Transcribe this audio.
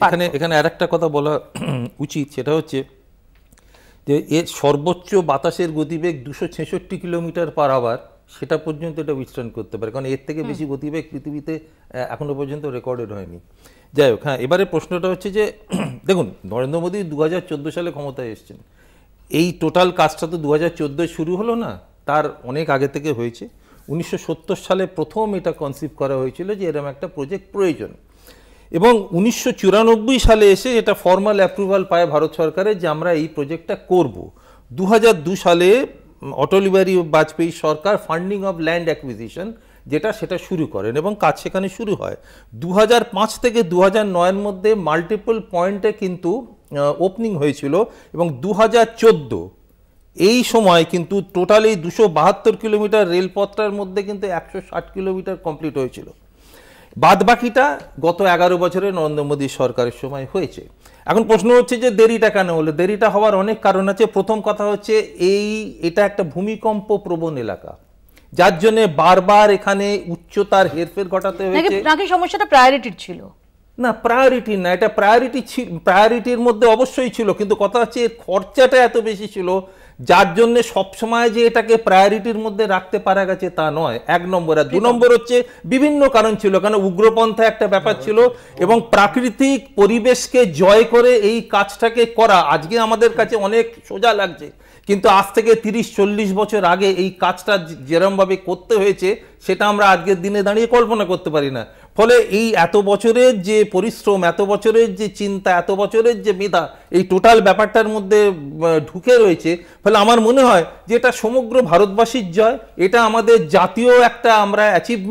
এখানে এখানে আরেকটা কথা বলা উচিত, সেটা হচ্ছে যে এর সর্বোচ্চ বাতাসের গতিবেগ 266 কিলোমিটার পার আওয়ার, সেটা পর্যন্ত এটা উইথস্ট্যান্ড করতে পারে, কারণ এর থেকে বেশি গতিবেগ পৃথিবীতে এখনো পর্যন্ত রেকর্ডেড হয়নি। যাই হোক, হ্যাঁ, এবারে প্রশ্নটা হচ্ছে যে দেখুন, নরেন্দ্র মোদী 2014 সালে ক্ষমতায় এসেছেন। এই টোটাল কাজটা তো 2014 শুরু হলো না, তার অনেক আগে থেকে হয়েছে। 1970 সালে প্রথম এটা কনসিভ করা হয়েছিল যে এরকম একটা প্রজেক্ট প্রয়োজন, এবং 1994 সালে এসে এটা ফর্মাল অ্যাপ্রুভাল পায় ভারত সরকারের যে আমরা এই প্রজেক্টটা করব। 2002 সালে অটল বিহারী বাজপেয়ী সরকার ফান্ডিং অফ ল্যান্ড অ্যাকুইজিশন সেটা শুরু করেন এবং কাজ সেখানে শুরু হয়। 2005 থেকে 2009-এর মধ্যে মাল্টিপল পয়েন্টে কিন্তু ওপেনিং হয়েছিল, এবং 2014 এই সময় কিন্তু টোটাল এই 272 কিলোমিটার রেলপথটার মধ্যে কিন্তু 160 কিলোমিটার কমপ্লিট হয়েছিল। বাদ বাকিটা গত 11 বছরে নরেন্দ্র মোদী সরকারের সময় হয়েছে। এখন প্রশ্ন হচ্ছে যে দেরিটা কেন হলো? দেরিটা হওয়ার অনেক কারণ আছে। প্রথম কথা হচ্ছে এটা একটা ভূমিকম্প প্রবণ এলাকা, যার জন্য বারবার এখানে উচ্চতার হেরফের ঘটাতে হয়েছে। নাকি সমস্যাটা প্রায়োরিটির ছিল? না, প্রায়োরিটি না, এটা প্রায়োরিটির মধ্যে অবশ্যই ছিল, কিন্তু কথা হচ্ছে এর খরচাটা এত বেশি ছিল, যার জন্য সবসময় যে এটাকে প্রায়োরিটির মধ্যে রাখতে পারা গেছে তা নয়, 1 নম্বর। আর 2 নম্বর হচ্ছে বিভিন্ন কারণ ছিল, কারণ উগ্রপন্থা একটা ব্যাপার ছিল, এবং প্রাকৃতিক পরিবেশকে জয় করে এই কাজটাকে করা আজকে আমাদের কাছে অনেক সোজা লাগছে, কিন্তু আজ থেকে 30-40 বছর আগে এই কাজটা যেরমভাবে করতে হয়েছে সেটা আমরা আজকের দিনে দাঁড়িয়ে কল্পনা করতে পারি না। ফলে এই এত বছরের যে পরিশ্রম, এত বছরের যে চিন্তা, এত বছরের যে মেধা এই টোটাল ব্যাপারটার মধ্যে ঢুকে রয়েছে, ফলে আমার মনে হয় যে এটা সমগ্র ভারতবাসীর জয়, এটা আমাদের জাতীয় একটা আমরা অ্যাচিভমেন্ট।